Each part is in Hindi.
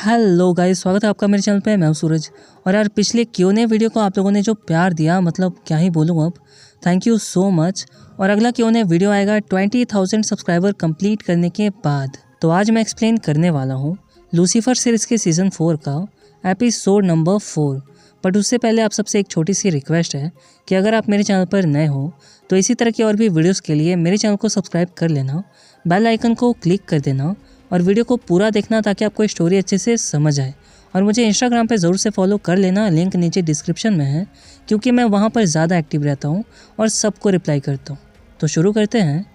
हेलो गाइस, स्वागत है आपका मेरे चैनल पे। मैं हूं सूरज। और यार पिछले क्यों वीडियो को आप लोगों ने जो प्यार दिया, मतलब क्या ही बोलूँ अब। Thank you so much. और अगला क्यों वीडियो आएगा 20,000 सब्सक्राइबर कंप्लीट करने के बाद। तो आज मैं एक्सप्लेन करने वाला हूँ लूसीफर सीरीज़ के सीज़न 4 का एपिसोड नंबर 4। बट उससे पहले आप सबसे एक छोटी सी रिक्वेस्ट है कि अगर आप मेरे चैनल पर नए हो तो इसी तरह की और भी वीडियोस के लिए मेरे चैनल को सब्सक्राइब कर लेना, बेल आइकन को क्लिक कर देना और वीडियो को पूरा देखना ताकि आपको स्टोरी अच्छे से समझ आए। और मुझे इंस्टाग्राम पे ज़रूर से फॉलो कर लेना, लिंक नीचे डिस्क्रिप्शन में है, क्योंकि मैं वहाँ पर ज़्यादा एक्टिव रहता हूँ और सबको रिप्लाई करता हूँ। तो शुरू करते हैं।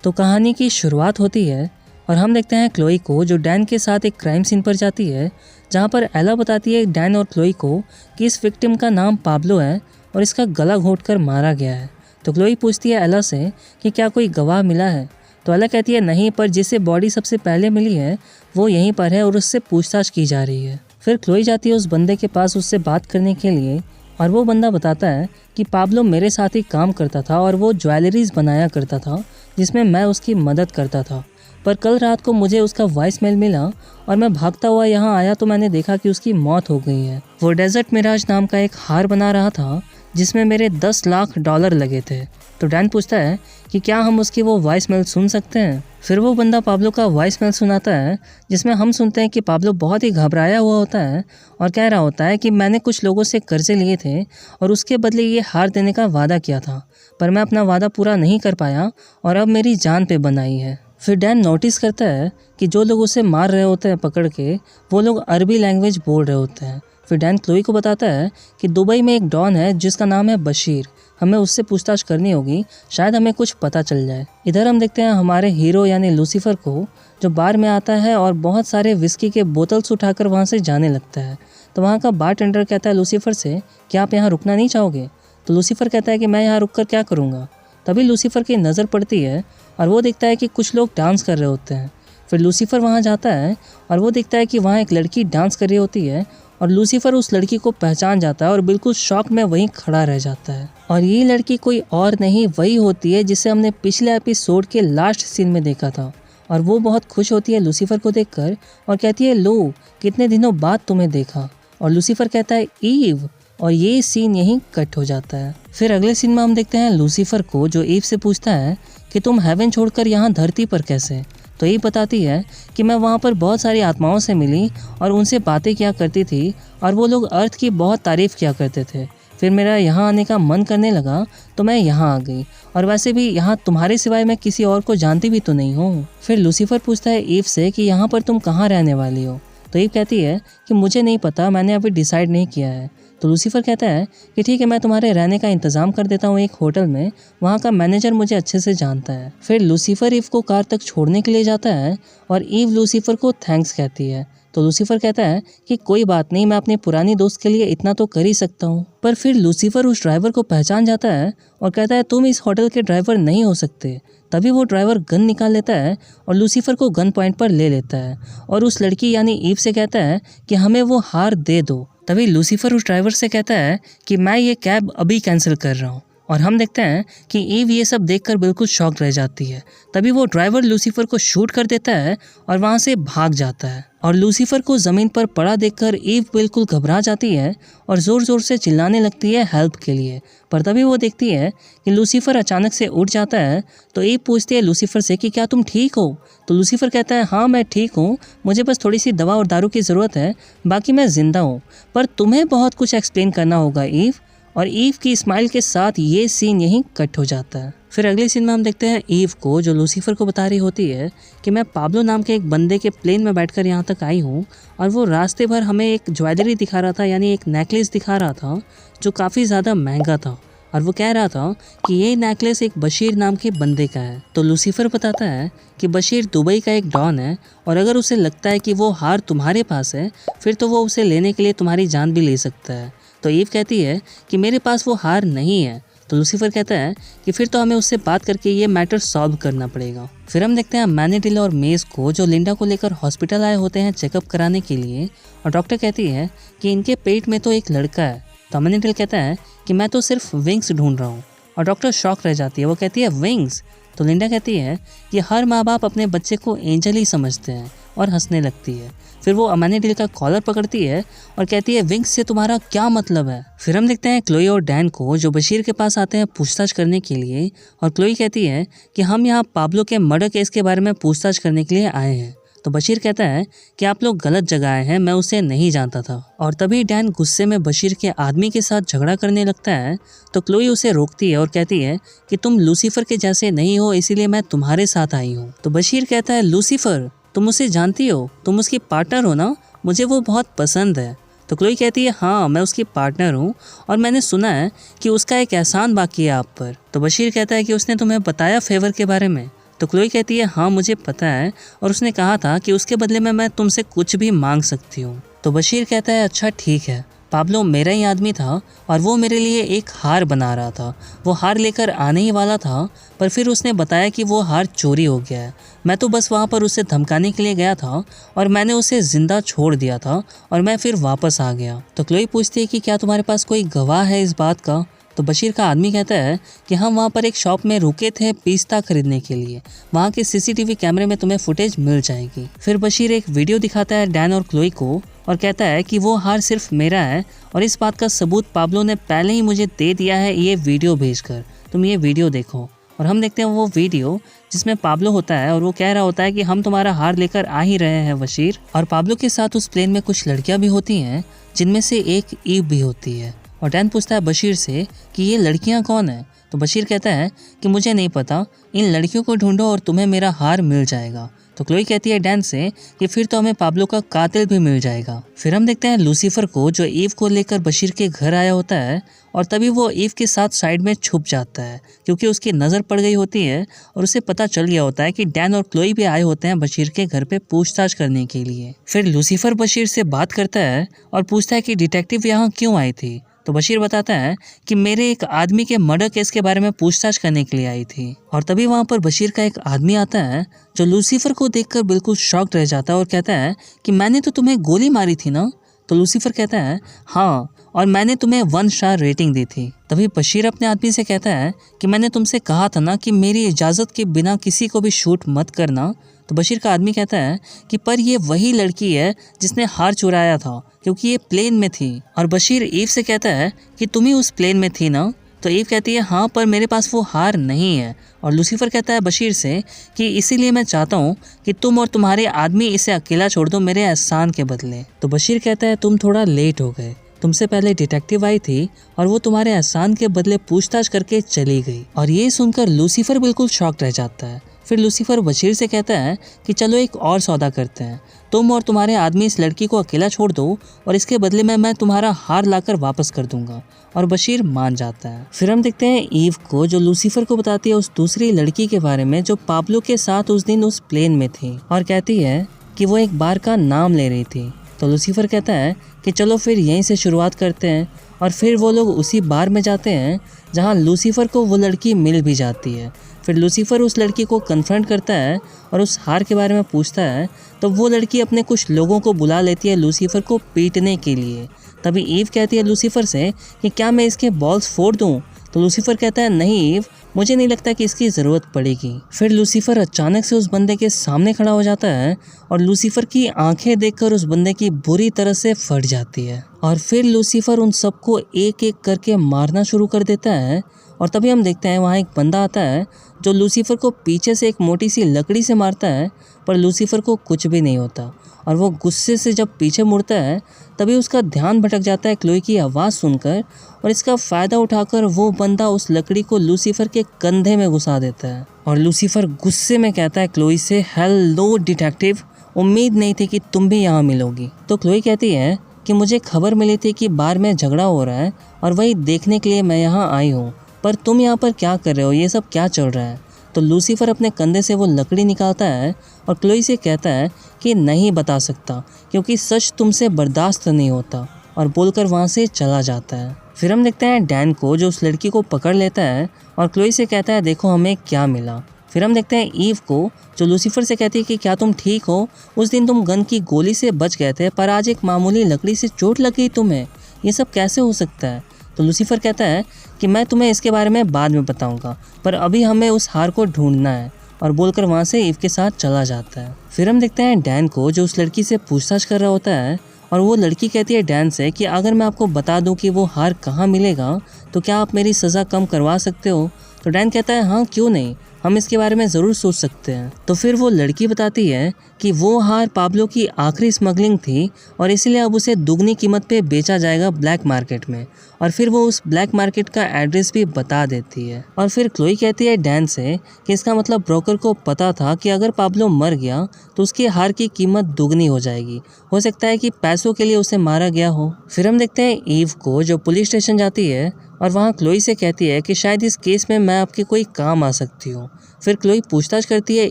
तो कहानी की शुरुआत होती है और हम देखते हैं क्लोई को, जो डैन के साथ एक क्राइम सीन पर जाती है, जहाँ पर एला बताती है डैन और क्लोई को कि इस विक्टिम का नाम पाब्लो है और इसका गला घोंटकर मारा गया है। तो क्लोई पूछती है एला से कि क्या कोई गवाह मिला है। तो एला कहती है नहीं, पर जिससे बॉडी सबसे पहले मिली है वो यहीं पर है और उससे पूछताछ की जा रही है। फिर क्लोई जाती है उस बंदे के पास उससे बात करने के लिए और वो बंदा बताता है कि पाब्लो मेरे साथ ही काम करता था और वो ज्वेलरीज बनाया करता था जिसमें मैं उसकी मदद करता था। पर कल रात को मुझे उसका वॉइस मेल मिला और मैं भागता हुआ यहाँ आया तो मैंने देखा कि उसकी मौत हो गई है। वो डेजर्ट मिराज नाम का एक हार बना रहा था जिसमें मेरे 10 लाख डॉलर लगे थे। तो डैन पूछता है कि क्या हम उसकी वो वॉइस मेल सुन सकते हैं। फिर वो बंदा पाब्लो का वॉइस मेल सुनाता है जिसमें हम सुनते हैं कि पाब्लो बहुत ही घबराया हुआ होता है और कह रहा होता है कि मैंने कुछ लोगों से कर्जे लिए थे और उसके बदले ये हार देने का वादा किया था, पर मैं अपना वादा पूरा नहीं कर पाया और अब मेरी जान पे बनाई है। फिर डैन नोटिस करता है कि जो लोग उसे मार रहे होते हैं पकड़ के, वो लोग अरबी लैंग्वेज बोल रहे होते हैं। फिर डैन क्लोई को बताता है कि दुबई में एक डॉन है जिसका नाम है बशीर, हमें उससे पूछताछ करनी होगी, शायद हमें कुछ पता चल जाए। इधर हम देखते हैं हमारे हीरो यानी लूसीफर को, जो बार में आता है और बहुत सारे विस्की के बोतल्स उठाकर वहाँ से जाने लगता है। तो वहाँ का बारटेंडर कहता है लूसीफर से कि आप यहाँ रुकना नहीं चाहोगे। तो लूसीफर कहता है कि मैं यहाँ रुक कर क्या करूँगा। तभी लूसीफर की नज़र पड़ती है और वो देखता है कि कुछ लोग डांस कर रहे होते हैं। फिर लूसीफर वहाँ जाता है और वो देखता है कि वहाँ एक लड़की डांस कर रही होती है और लूसीफर उस लड़की को पहचान जाता है और बिल्कुल शॉक में वहीं खड़ा रह जाता है। और ये लड़की कोई और नहीं वही होती है जिसे हमने पिछले एपिसोड के लास्ट सीन में देखा था। और वो बहुत खुश होती है लूसीफर को देखकर और कहती है लो, कितने दिनों बाद तुम्हें देखा। और लूसीफर कहता है ईव, और ये सीन यहीं कट हो जाता है। फिर अगले सीन में हम देखते हैं लूसीफर को, जो ईव से पूछता है कि तुम हेवन छोड़कर यहाँ धरती पर कैसे। तो ईव बताती है कि मैं वहाँ पर बहुत सारी आत्माओं से मिली और उनसे बातें किया करती थी और वो लोग अर्थ की बहुत तारीफ़ किया करते थे। फिर मेरा यहाँ आने का मन करने लगा तो मैं यहाँ आ गई, और वैसे भी यहाँ तुम्हारे सिवाय मैं किसी और को जानती भी तो नहीं हूँ। फिर लूसीफर पूछता है ईव से कि यहाँ पर तुम कहाँ रहने वाली हो। तो ईव कहती है कि मुझे नहीं पता, मैंने अभी डिसाइड नहीं किया है। तो लूसीफर कहता है कि ठीक है, मैं तुम्हारे रहने का इंतज़ाम कर देता हूँ एक होटल में, वहाँ का मैनेजर मुझे अच्छे से जानता है। फिर लूसीफर ईव को कार तक छोड़ने के लिए जाता है और ईव लूसीफर को थैंक्स कहती है। तो लूसीफर कहता है कि कोई बात नहीं, मैं अपनी पुरानी दोस्त के लिए इतना तो कर ही सकता हूँ। पर फिर लूसीफर उस ड्राइवर को पहचान जाता है और कहता है तुम इस होटल के ड्राइवर नहीं हो सकते। तभी वो ड्राइवर गन निकाल लेता है और लूसीफर को गन पॉइंट पर ले लेता है और उस लड़की यानी ईव से कहता है कि हमें वो हार दे दो। तभी लूसीफर उस ड्राइवर से कहता है कि मैं ये कैब अभी कैंसिल कर रहा हूँ। और हम देखते हैं कि ईव ये सब देखकर बिल्कुल शॉक रह जाती है। तभी वो ड्राइवर लूसीफर को शूट कर देता है और वहाँ से भाग जाता है। और लूसीफर को ज़मीन पर पड़ा देखकर ईव बिल्कुल घबरा जाती है और ज़ोर ज़ोर से चिल्लाने लगती है हेल्प के लिए। पर तभी वो देखती है कि लूसीफर अचानक से उठ जाता है। तो ईव पूछती है लूसीफर से कि क्या तुम ठीक हो। तो लूसीफर कहता है हाँ मैं ठीक हूँ, मुझे बस थोड़ी सी दवा और दारू की ज़रूरत है, बाकी मैं ज़िंदा हूँ। पर तुम्हें बहुत कुछ एक्सप्लेन करना होगा ईव। और ईव की स्माइल के साथ ये सीन यहीं कट हो जाता है। फिर अगले सीन में हम देखते हैं ईव को, जो लूसीफर को बता रही होती है कि मैं पाब्लो नाम के एक बंदे के प्लेन में बैठकर यहाँ तक आई हूँ और वो रास्ते भर हमें एक ज्वेलरी दिखा रहा था, यानी एक नेकलेस दिखा रहा था जो काफ़ी ज़्यादा महंगा था। और वो कह रहा था कि ये नेकलेस एक बशीर नाम के बंदे का है। तो लूसीफर बताता है कि बशीर दुबई का एक डॉन है और अगर उसे लगता है कि वो हार तुम्हारे पास है फिर तो वो उसे लेने के लिए तुम्हारी जान भी ले सकता है। तो ईव कहती है कि मेरे पास वो हार नहीं है। तो लूसीफर कहता है कि फिर तो हमें उससे बात करके ये मैटर सॉल्व करना पड़ेगा। फिर हम देखते हैं मैनेडिल और मेज को, जो लिंडा को लेकर हॉस्पिटल आए होते हैं चेकअप कराने के लिए। और डॉक्टर कहती है कि इनके पेट में तो एक लड़का है। तो मैनेडिल कहता है कि मैं तो सिर्फ विंग्स ढूंढ रहा हूँ। और डॉक्टर शॉक रह जाती है, वो कहती है विंग्स, तो लिंडा कहती है कि हर माँ बाप अपने बच्चे को एंजल ही समझते हैं और हंसने लगती है। फिर वो अमानीडील का कॉलर पकड़ती है और कहती है विंग्स से तुम्हारा क्या मतलब है। फिर हम देखते हैं क्लोई और डैन को जो बशीर के पास आते हैं पूछताछ करने के लिए, और क्लोई कहती है कि हम यहाँ पाब्लो के मर्डर केस के बारे में पूछताछ करने के लिए आए हैं। तो बशीर कहता है कि आप लोग गलत जगह आए हैं, मैं उसे नहीं जानता था। और तभी डैन गुस्से में बशीर के आदमी के साथ झगड़ा करने लगता है। तो क्लोई उसे रोकती है और कहती है कि तुम लूसीफर के जैसे नहीं हो, इसीलिए मैं तुम्हारे साथ आई हूँ। तो बशीर कहता है लूसीफर, तुम उसे जानती हो, तुम उसकी पार्टनर हो ना, मुझे वो बहुत पसंद है। तो क्लोई कहती है हाँ, मैं उसकी पार्टनर हूँ और मैंने सुना है कि उसका एक एहसान बाकी है आप पर। तो बशीर कहता है कि उसने तुम्हें बताया फेवर के बारे में। तो क्लोई कहती है हाँ मुझे पता है, और उसने कहा था कि उसके बदले में मैं तुमसे कुछ भी मांग सकती हूँ। तो बशीर कहता है अच्छा ठीक है, पाब्लो मेरा ही आदमी था और वो मेरे लिए एक हार बना रहा था। वो हार लेकर आने ही वाला था, पर फिर उसने बताया कि वो हार चोरी हो गया है। मैं तो बस वहाँ पर उसे धमकाने के लिए गया था और मैंने उसे जिंदा छोड़ दिया था और मैं फिर वापस आ गया। तो क्लोई पूछती है कि क्या तुम्हारे पास कोई गवाह है इस बात का। तो बशीर का आदमी कहता है कि हम वहाँ पर एक शॉप में रुके थे पिस्ता खरीदने के लिए, वहाँ के सीसीटीवी कैमरे में तुम्हें फुटेज मिल जाएगी। फिर बशीर एक वीडियो दिखाता है डैन और क्लोई को और कहता है कि वो हार सिर्फ मेरा है और इस बात का सबूत पाब्लो ने पहले ही मुझे दे दिया है ये वीडियो भेजकर, तुम ये वीडियो देखो। और हम देखते हैं वो वीडियो जिसमें पाब्लो होता है और वो कह रहा होता है कि हम तुम्हारा हार लेकर आ ही रहे हैं बशीर। और पाब्लो के साथ उस प्लेन में कुछ लड़कियां भी होती हैं, जिनमें से एक ईव भी होती है। और डैन पूछता है बशीर से कि ये लड़कियां कौन है। तो बशीर कहता है कि मुझे नहीं पता, इन लड़कियों को ढूंढो और तुम्हें मेरा हार मिल जाएगा। तो क्लोई कहती है डैन से कि फिर तो हमें पाब्लो का कातिल भी मिल जाएगा। फिर हम देखते हैं लूसीफर को जो ईव को लेकर बशीर के घर आया होता है, और तभी वो ईव के साथ साइड में छुप जाता है क्योंकि उसकी नज़र पड़ गई होती है और उसे पता चल गया होता है कि डैन और क्लोई भी आए होते हैं बशीर के घर पे पूछताछ करने के लिए। फिर लूसीफर बशीर से बात करता है और पूछता है कि डिटेक्टिव यहाँ क्यों आई थी। तो बशीर बताता है कि मेरे एक आदमी के मर्डर केस के बारे में पूछताछ करने के लिए आई थी। और तभी वहाँ पर बशीर का एक आदमी आता है जो लूसीफर को देखकर बिल्कुल शॉक्ड रह जाता है और कहता है कि मैंने तो तुम्हें गोली मारी थी ना। तो लूसीफर कहता है हाँ, और मैंने तुम्हें 1 स्टार रेटिंग दी थी। तभी बशीर अपने आदमी से कहता है कि मैंने तुमसे कहा था ना कि मेरी इजाज़त के बिना किसी को भी शूट मत करना। तो बशीर का आदमी कहता है कि पर ये वही लड़की है जिसने हार चुराया था क्योंकि ये प्लेन में थी। और बशीर ईव से कहता है कि तुम ही उस प्लेन में थी ना। तो ईव कहती है हाँ, पर मेरे पास वो हार नहीं है। और लूसीफर कहता है बशीर से कि इसीलिए मैं चाहता हूँ कि तुम और तुम्हारे आदमी इसे अकेला छोड़ दो मेरे एहसान के बदले। तो बशीर कहता है तुम थोड़ा लेट हो गए, तुमसे पहले डिटेक्टिव आई थी और वो तुम्हारे एहसान के बदले पूछताछ करके चली गई। और ये सुनकर लूसीफर बिल्कुल शॉक्ड रह जाता है। फिर लूसीफर बशीर से कहता है कि चलो एक और सौदा करते हैं, तुम और तुम्हारे आदमी इस लड़की को अकेला छोड़ दो और इसके बदले में मैं तुम्हारा हार लाकर वापस कर दूंगा। और बशीर मान जाता है। फिर हम देखते हैं ईव को जो लूसीफर को बताती है उस दूसरी लड़की के बारे में जो पाब्लो के साथ उस दिन उस प्लेन में थी, और कहती है कि वो एक बार का नाम ले रही थी। तो लूसीफर कहता है कि चलो फिर यहीं से शुरुआत करते हैं। और फिर वो लोग उसी बार में जाते हैं जहाँ लूसीफर को वो लड़की मिल भी जाती है। फिर लूसीफर उस लड़की को कन्फ्रंट करता है और उस हार के बारे में पूछता है। तो वो लड़की अपने कुछ लोगों को बुला लेती है लूसीफर को पीटने के लिए। तभी ईव कहती है लूसीफर से कि क्या मैं इसके बॉल्स फोड़ दूं। तो लूसीफर कहता है नहीं ईव, मुझे नहीं लगता कि इसकी ज़रूरत पड़ेगी। फिर लूसीफर अचानक से उस बंदे के सामने खड़ा हो जाता है और लूसीफर की आंखें देखकर उस बंदे की बुरी तरह से फट जाती है। और फिर लूसीफर उन सबको एक एक करके मारना शुरू कर देता है। और तभी हम देखते हैं वहाँ एक बंदा आता है जो लूसीफर को पीछे से एक मोटी सी लकड़ी से मारता है, पर लूसीफर को कुछ भी नहीं होता। और वो गुस्से से जब पीछे मुड़ता है तभी उसका ध्यान भटक जाता है क्लोई की आवाज़ सुनकर, और इसका फ़ायदा उठाकर वो बंदा उस लकड़ी को लूसीफर के कंधे में घुसा देता है। और लूसीफर गुस्से में कहता है क्लोई से, हेलो डिटेक्टिव, उम्मीद नहीं थी कि तुम भी यहाँ मिलोगी। तो क्लोई कहती है कि मुझे खबर मिली थी कि बार में झगड़ा हो रहा है और वही देखने के लिए मैं यहाँ आई हूँ, पर तुम यहाँ पर क्या कर रहे हो, ये सब क्या चल रहा है। तो लूसीफर अपने कंधे से वो लकड़ी निकालता है और क्लोई से कहता है कि नहीं बता सकता क्योंकि सच तुमसे बर्दाश्त नहीं होता, और बोलकर वहाँ से चला जाता है। फिर हम देखते हैं डैन को जो उस लड़की को पकड़ लेता है और क्लोई से कहता है देखो हमें क्या मिला। फिर हम देखते हैं ईव को जो लूसीफर से कहती है कि क्या तुम ठीक हो, उस दिन तुम गन की गोली से बच गए थे पर आज एक मामूली लकड़ी से चोट लग गई तुम्हें, ये सब कैसे हो सकता है। तो लूसीफर कहता है कि मैं तुम्हें इसके बारे में बाद में बताऊंगा, पर अभी हमें उस हार को ढूंढना है, और बोलकर वहाँ से ईव के साथ चला जाता है। फिर हम देखते हैं डैन को जो उस लड़की से पूछताछ कर रहा होता है, और वो लड़की कहती है डैन से कि अगर मैं आपको बता दूं कि वो हार कहाँ मिलेगा तो क्या आप मेरी सज़ा कम करवा सकते हो। तो डैन कहता है हाँ क्यों नहीं, हम इसके बारे में ज़रूर सोच सकते हैं। तो फिर वो लड़की बताती है कि वो हार पाब्लो की आखिरी स्मगलिंग थी और इसीलिए अब उसे दुगनी कीमत पे बेचा जाएगा ब्लैक मार्केट में, और फिर वो उस ब्लैक मार्केट का एड्रेस भी बता देती है। और फिर क्लोई कहती है डैन से कि इसका मतलब ब्रोकर को पता था कि अगर पाब्लो मर गया तो उसकी हार की कीमत दुगनी हो जाएगी, हो सकता है कि पैसों के लिए उसे मारा गया हो। फिर हम देखते हैं ईव को जो पुलिस स्टेशन जाती है और वहाँ क्लोई से कहती है कि शायद इस केस में मैं आपके कोई काम आ सकती हूँ। फिर क्लोई पूछताछ करती है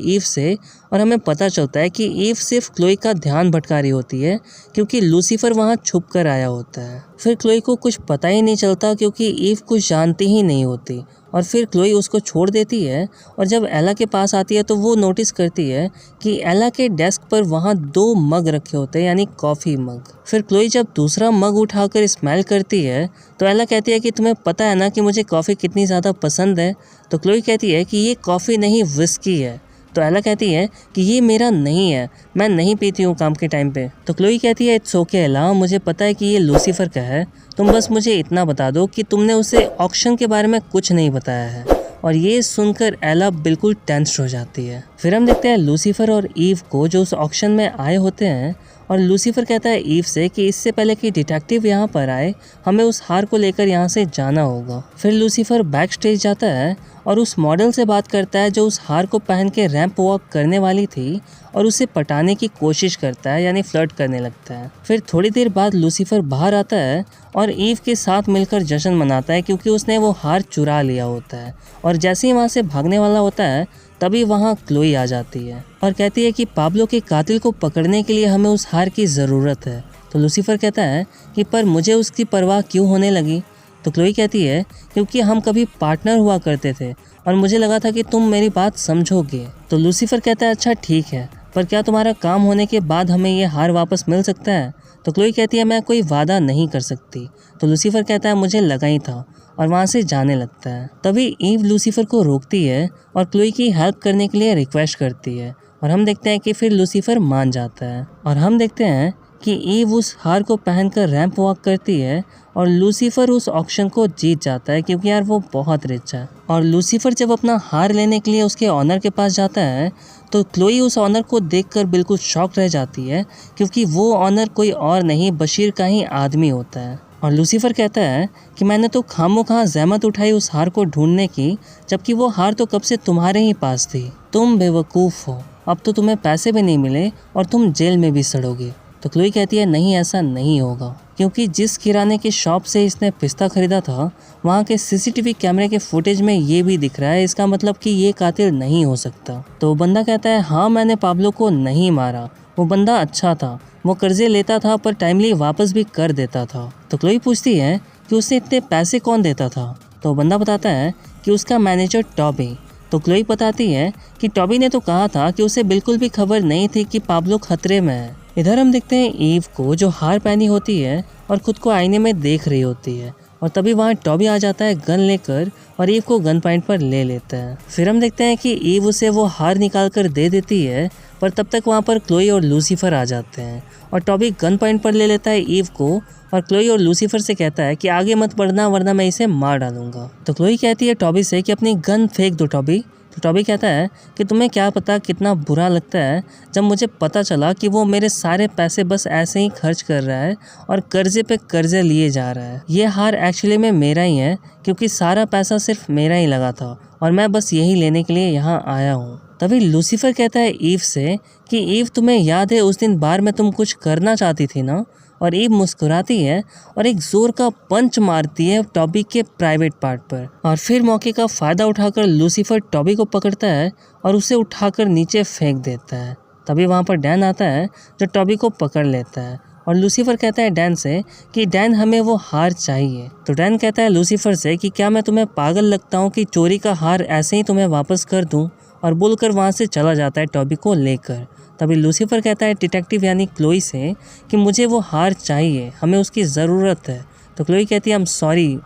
ईव से और हमें पता चलता है कि ईव सिर्फ क्लोई का ध्यान भटका रही होती है क्योंकि लूसीफर वहाँ छुप कर आया होता है। फिर क्लोई को कुछ पता ही नहीं चलता क्योंकि ईव कुछ जानती ही नहीं होती, और फिर क्लोई उसको छोड़ देती है। और जब एला के पास आती है तो वो नोटिस करती है कि एला के डेस्क पर वहाँ 2 मग रखे होते हैं, यानी कॉफ़ी मग। फिर क्लोई जब दूसरा मग उठाकर स्मेल करती है तो एला कहती है कि तुम्हें पता है ना कि मुझे कॉफ़ी कितनी ज़्यादा पसंद है। तो क्लोई कहती है कि ये कॉफ़ी नहीं विस्की है। तो एला कहती है कि ये मेरा नहीं है, मैं नहीं पीती हूँ काम के टाइम पे। तो क्लोई कहती है इट्स ओके एला, मुझे पता है कि ये लूसीफर का है, तुम बस मुझे इतना बता दो कि तुमने उसे ऑक्शन के बारे में कुछ नहीं बताया है। और ये सुनकर एला बिल्कुल टेंस्ड हो जाती है। फिर हम देखते हैं लूसीफर और ईव को जो उस ऑक्शन में आए होते हैं, और लूसीफर कहता है ईव से कि इससे पहले कि डिटेक्टिव यहाँ पर आए हमें उस हार को लेकर यहाँ से जाना होगा। फिर लूसीफर बैक स्टेज जाता है और उस मॉडल से बात करता है जो उस हार को पहन के रैंप वॉक करने वाली थी, और उसे पटाने की कोशिश करता है, यानी फ्लर्ट करने लगता है। फिर थोड़ी देर बाद लूसीफर बाहर आता है और ईव के साथ मिलकर जश्न मनाता है क्योंकि उसने वो हार चुरा लिया होता है। और जैसे ही वहाँ से भागने वाला होता है तभी वहाँ क्लोई आ जाती है और कहती है कि पाब्लो के कातिल को पकड़ने के लिए हमें उस हार की ज़रूरत है। तो लूसीफर कहता है कि पर मुझे उसकी परवाह क्यों होने लगी। तो क्लोई कहती है क्योंकि हम कभी पार्टनर हुआ करते थे और मुझे लगा था कि तुम मेरी बात समझोगे। तो लूसीफर कहता है अच्छा ठीक है, पर क्या तुम्हारा काम होने के बाद हमें ये हार वापस मिल सकता है। तो क्लोई कहती है मैं कोई वादा नहीं कर सकती। तो लूसीफर कहता है मुझे लगा ही था, और वहाँ से जाने लगता है। तभी ईव लूसीफर को रोकती है और क्लोई की हेल्प करने के लिए रिक्वेस्ट करती है, और हम देखते हैं कि फिर लूसीफर मान जाता है। और हम देखते हैं कि ईव उस हार को पहनकर रैंप वॉक करती है और लूसीफर उस ऑक्शन को जीत जाता है क्योंकि यार वो बहुत रिच है। और लूसीफर जब अपना हार लेने के लिए उसके ऑनर के पास जाता है तो क्लोई उस ऑनर को देखकर बिल्कुल शॉक रह जाती है क्योंकि वो ऑनर कोई और नहीं बशीर का ही आदमी होता है। और लूसीफर कहता है कि मैंने तो खामोखा जहमत उठाई उस हार को ढूंढने की, जबकि वो हार तो कब से तुम्हारे ही पास थी। तुम बेवकूफ़ हो, अब तो तुम्हें पैसे भी नहीं मिले और तुम जेल में भी सड़ोगे। तो क्लोई कहती है नहीं ऐसा नहीं होगा, क्योंकि जिस किराने की शॉप से इसने पिस्ता खरीदा था वहाँ के सीसीटीवी कैमरे के फुटेज में ये भी दिख रहा है, इसका मतलब कि ये कातिल नहीं हो सकता। तो बंदा कहता है हाँ मैंने पाब्लो को नहीं मारा, वो बंदा अच्छा था, वो कर्जे लेता था पर टाइमली वापस भी कर देता था। तो क्लोई पूछती है कि उसे इतने पैसे कौन देता था। तो बंदा बताता है कि उसका मैनेजर टॉबी। तो क्लोई बताती है कि टॉबी ने तो कहा था कि उसे बिल्कुल भी खबर नहीं थी कि पाब्लो खतरे में है। इधर हम देखते हैं ईव को जो हार पहनी होती है और खुद को आईने में देख रही होती है, और तभी वहाँ टॉबी आ जाता है गन लेकर और ईव को गन पॉइंट पर ले लेता है। फिर हम देखते हैं कि ईव उसे वो हार निकाल कर दे देती है, पर तब तक वहाँ पर क्लोई और लूसीफर आ जाते हैं और टॉबी गन पॉइंट पर ले लेता है ईव को, और क्लोई और लूसीफर से कहता है कि आगे मत बढ़ना वरना मैं इसे मार डालूंगा। तो क्लोई कहती है टॉबी से कि अपनी गन फेंक दो टॉबी। तो टॉबी कहता है कि तुम्हें क्या पता कितना बुरा लगता है जब मुझे पता चला कि वो मेरे सारे पैसे बस ऐसे ही खर्च कर रहा है और कर्जे पे कर्जे लिए जा रहा है। ये हार एक्चुअली में मेरा ही है क्योंकि सारा पैसा सिर्फ मेरा ही लगा था और मैं बस यही लेने के लिए यहाँ आया हूँ। तभी लूसीफर कहता है ईव से कि ईव तुम्हें याद है उस दिन बार में तुम कुछ करना चाहती थी ना। और ईव मुस्कुराती है और एक जोर का पंच मारती है टॉबी के प्राइवेट पार्ट पर, और फिर मौके का फ़ायदा उठाकर लूसीफर टॉबी को पकड़ता है और उसे उठाकर नीचे फेंक देता है। तभी वहाँ पर डैन आता है जो टॉबी को पकड़ लेता है, और लूसीफर कहता है डैन से कि डैन हमें वो हार चाहिए। तो डैन कहता है लूसीफर से कि क्या मैं तुम्हें पागल लगता हूँ कि चोरी का हार ऐसे ही तुम्हें वापस कर दूँ, और बोलकर वहाँ से चला जाता है टॉबी को लेकर। तभी लूसीफर कहता है डिटेक्टिव यानी क्लोई से कि मुझे वो हार चाहिए, हमें उसकी ज़रूरत है, तो क्लोई कहती है आई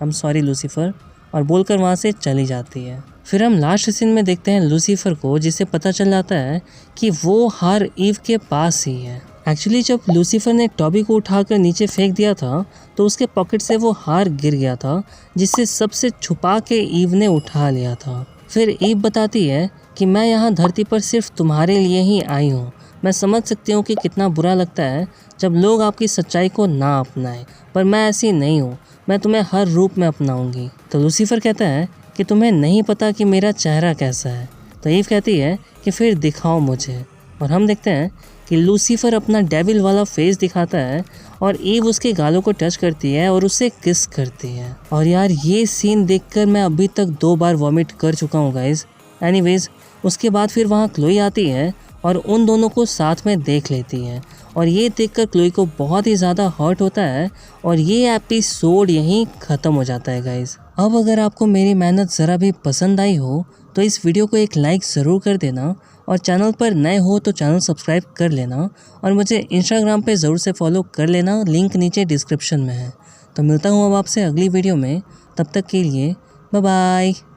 एम सॉरी लूसीफर, और बोलकर वहाँ से चली जाती है। फिर हम लास्ट सीन में देखते हैं लूसीफर को, जिसे पता चल जाता है कि वो हार ईव के पास ही है। एक्चुअली जब लूसीफर ने टॉबी को उठाकर नीचे फेंक दिया था तो उसके पॉकेट से वो हार गिर गया था, जिससे सबसे छुपा के ईव ने उठा लिया था। फिर ईव बताती है कि मैं यहाँ धरती पर सिर्फ तुम्हारे लिए ही आई हूँ। मैं समझ सकती हूँ कि कितना बुरा लगता है जब लोग आपकी सच्चाई को ना अपनाएं, पर मैं ऐसी नहीं हूँ। मैं तुम्हें हर रूप में अपनाऊंगी। तो लूसीफर कहता है कि तुम्हें नहीं पता कि मेरा चेहरा कैसा है। तो ईव कहती है कि फिर दिखाओ मुझे, और हम देखते हैं कि लूसीफर अपना डेविल वाला फेस दिखाता है और ईव उसके गालों को टच करती है और उसे किस करती है। और यार ये सीन देखकर मैं अभी तक 2 बार वॉमिट कर चुका हूँ गाइज। एनीवेज उसके बाद फिर वहाँ क्लोई आती है और उन दोनों को साथ में देख लेती है, और ये देखकर क्लोई को बहुत ही ज़्यादा हर्ट होता है और ये एपिसोड यहीं ख़त्म हो जाता है गाइज। अब अगर आपको मेरी मेहनत ज़रा भी पसंद आई हो तो इस वीडियो को एक लाइक ज़रूर कर देना, और चैनल पर नए हो तो चैनल सब्सक्राइब कर लेना, और मुझे इंस्टाग्राम पे ज़रूर से फॉलो कर लेना, लिंक नीचे डिस्क्रिप्शन में है। तो मिलता हूँ अब आपसे अगली वीडियो में, तब तक के लिए बाय बाय।